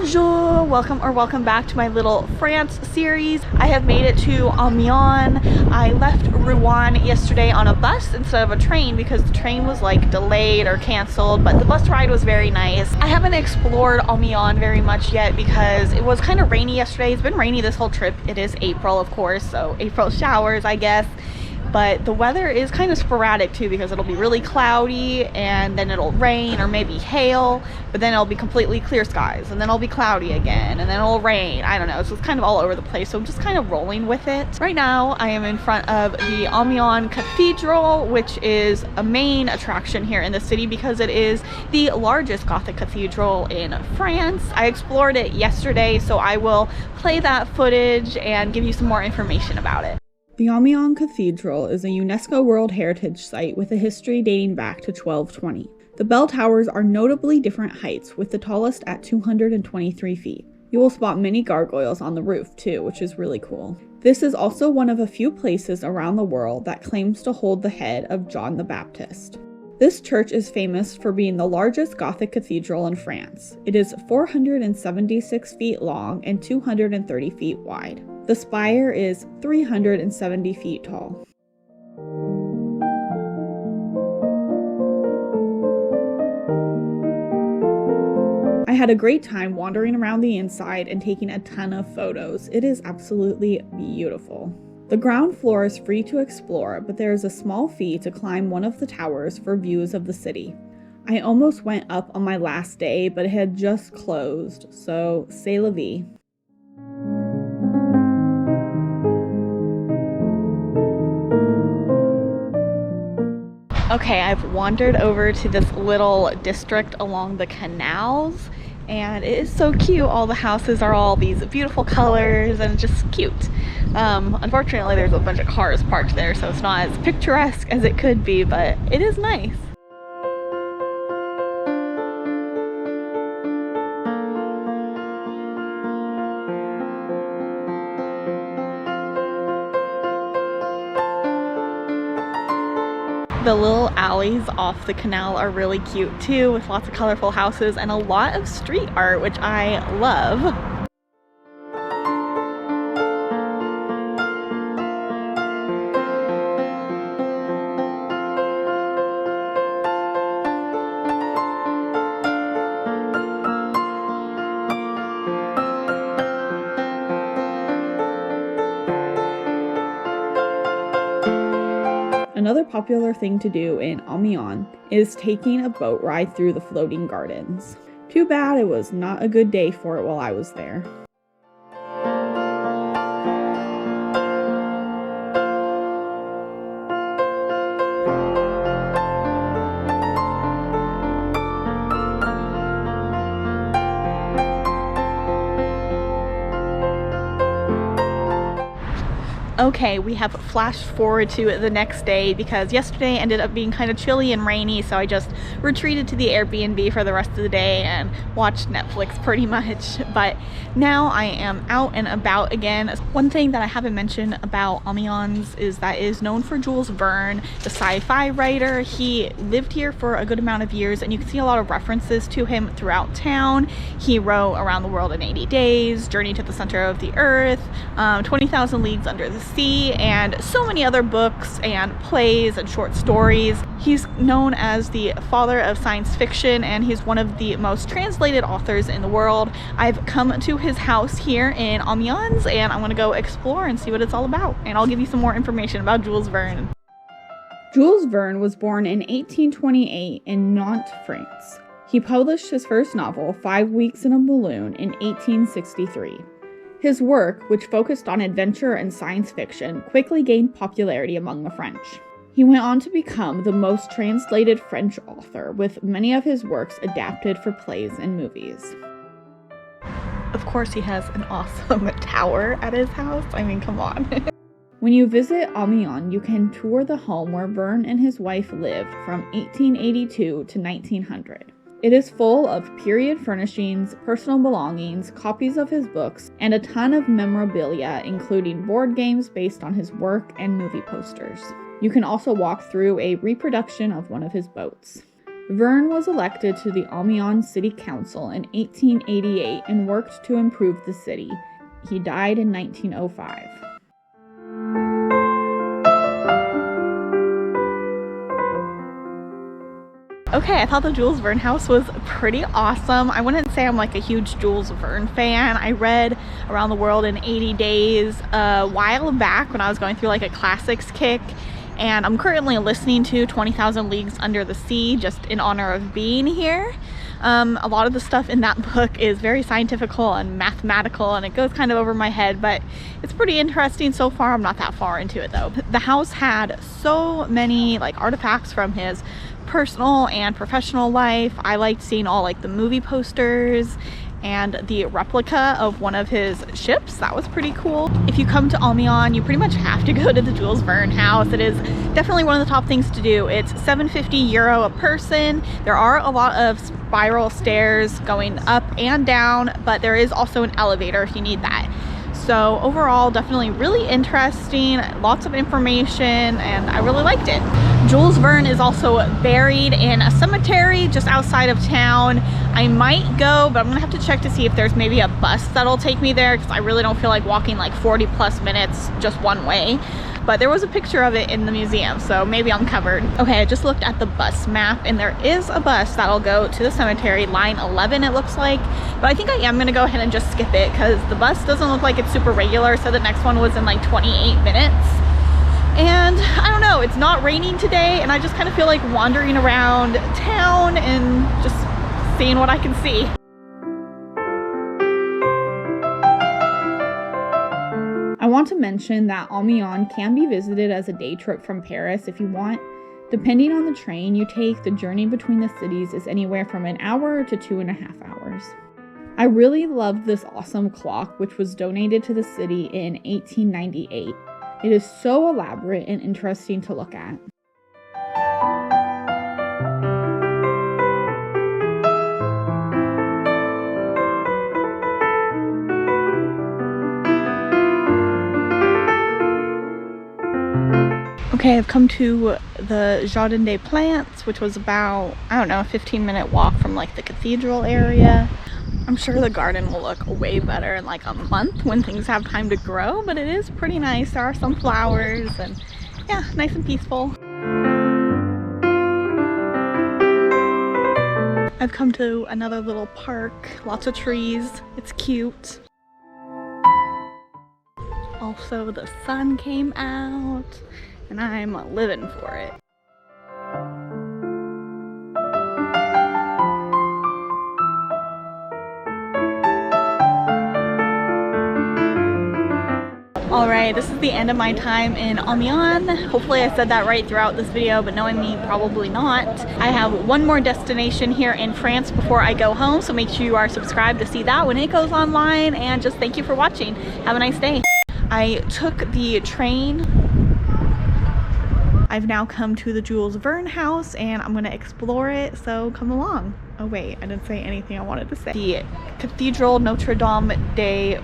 Bonjour! Welcome back to my little France series. I have made it to Amiens. I left Rouen yesterday on a bus instead of a train because the train was like delayed or canceled, but the bus ride was very nice. I haven't explored Amiens very much yet because it was kind of rainy yesterday. It's been rainy this whole trip. It is April, of course, so April showers, I guess. But the weather is kind of sporadic too because it'll be really cloudy and then it'll rain or maybe hail, but then it'll be completely clear skies and then it'll be cloudy again and then it'll rain. I don't know, so it's kind of all over the place, so I'm just kind of rolling with it. Right now I am in front of the Amiens Cathedral, which is a main attraction here in the city because it is the largest Gothic cathedral in France. I explored it yesterday, so I will play that footage and give you some more information about it. The Amiens Cathedral is a UNESCO World Heritage Site with a history dating back to 1220. The bell towers are notably different heights, with the tallest at 223 feet. You will spot many gargoyles on the roof too, which is really cool. This is also one of a few places around the world that claims to hold the head of John the Baptist. This church is famous for being the largest Gothic cathedral in France. It is 476 feet long and 230 feet wide. The spire is 370 feet tall. I had a great time wandering around the inside and taking a ton of photos. It is absolutely beautiful. The ground floor is free to explore, but there is a small fee to climb one of the towers for views of the city. I almost went up on my last day, but it had just closed, so c'est la vie. Okay, I've wandered over to this little district along the canals, and it is so cute. All the houses are all these beautiful colors and just cute. Unfortunately, there's a bunch of cars parked there, so it's not as picturesque as it could be, but it is nice. The little alleys off the canal are really cute too, with lots of colorful houses and a lot of street art, which I love. Another popular thing to do in Amiens is taking a boat ride through the floating gardens. Too bad it was not a good day for it while I was there. Okay, we have flashed forward to the next day because yesterday ended up being kind of chilly and rainy, so I just retreated to the Airbnb for the rest of the day and watched Netflix pretty much. But now I am out and about again. One thing that I haven't mentioned about Amiens is that it is known for Jules Verne, the sci-fi writer. He lived here for a good amount of years, and you can see a lot of references to him throughout town. He wrote Around the World in 80 Days, Journey to the Center of the Earth, 20,000 Leagues Under the Sea, and so many other books and plays and short stories. He's known as the father of science fiction, and he's one of the most translated authors in the world. I've come to his house here in Amiens, and I want to go explore and see what it's all about, and I'll give you some more information about Jules Verne. Jules Verne was born in 1828 in Nantes, France. He published his first novel, 5 Weeks in a Balloon, in 1863. His work, which focused on adventure and science fiction, quickly gained popularity among the French. He went on to become the most translated French author, with many of his works adapted for plays and movies. Of course, he has an awesome tower at his house. I mean, come on. When you visit Amiens, you can tour the home where Verne and his wife lived from 1882 to 1900. It is full of period furnishings, personal belongings, copies of his books, and a ton of memorabilia, including board games based on his work and movie posters. You can also walk through a reproduction of one of his boats. Verne was elected to the Amiens City Council in 1888 and worked to improve the city. He died in 1905. Okay, I thought the Jules Verne house was pretty awesome. I wouldn't say I'm like a huge Jules Verne fan. I read Around the World in 80 Days a while back when I was going through like a classics kick, and I'm currently listening to 20,000 Leagues Under the Sea just in honor of being here. A lot of the stuff in that book is very scientifical and mathematical, and it goes kind of over my head, but it's pretty interesting so far. I'm not that far into it though. The house had so many like artifacts from his personal and professional life. I liked seeing all like the movie posters and the replica of one of his ships. That was pretty cool. If you come to Amiens, you pretty much have to go to the Jules Verne house. It is definitely one of the top things to do. It's €750 a person. There are a lot of spiral stairs going up and down, but there is also an elevator if you need that. So overall, definitely really interesting, lots of information, and I really liked it. Jules Verne is also buried in a cemetery just outside of town. I might go, but I'm gonna have to check to see if there's maybe a bus that'll take me there, because I really don't feel like walking like 40 plus minutes just one way. But there was a picture of it in the museum, so maybe I'm covered. Okay, I just looked at the bus map, and there is a bus that'll go to the cemetery, line 11 it looks like, but I think I am gonna go ahead and just skip it because the bus doesn't look like it's super regular, so the next one was in like 28 minutes. And I don't know, it's not raining today, and I just kind of feel like wandering around town and just seeing what I can see. I want to mention that Amiens can be visited as a day trip from Paris if you want. Depending on the train you take, the journey between the cities is anywhere from an hour to 2.5 hours. I really loved this awesome clock, which was donated to the city in 1898. It is so elaborate and interesting to look at. Okay, I've come to the Jardin des Plantes, which was about, I don't know, a 15-minute walk from like the cathedral area. I'm sure the garden will look way better in like a month when things have time to grow, but it is pretty nice. There are some flowers and yeah, nice and peaceful. I've come to another little park, lots of trees, it's cute. Also, the sun came out and I'm living for it. Alright, this is the end of my time in Amiens. Hopefully I said that right throughout this video, but knowing me, probably not. I have one more destination here in France before I go home, so make sure you are subscribed to see that when it goes online, and just thank you for watching. Have a nice day. I took the train. I've now come to the Jules Verne house and I'm gonna explore it, so come along. Oh wait, I didn't say anything I wanted to say. The Cathedral Notre Dame de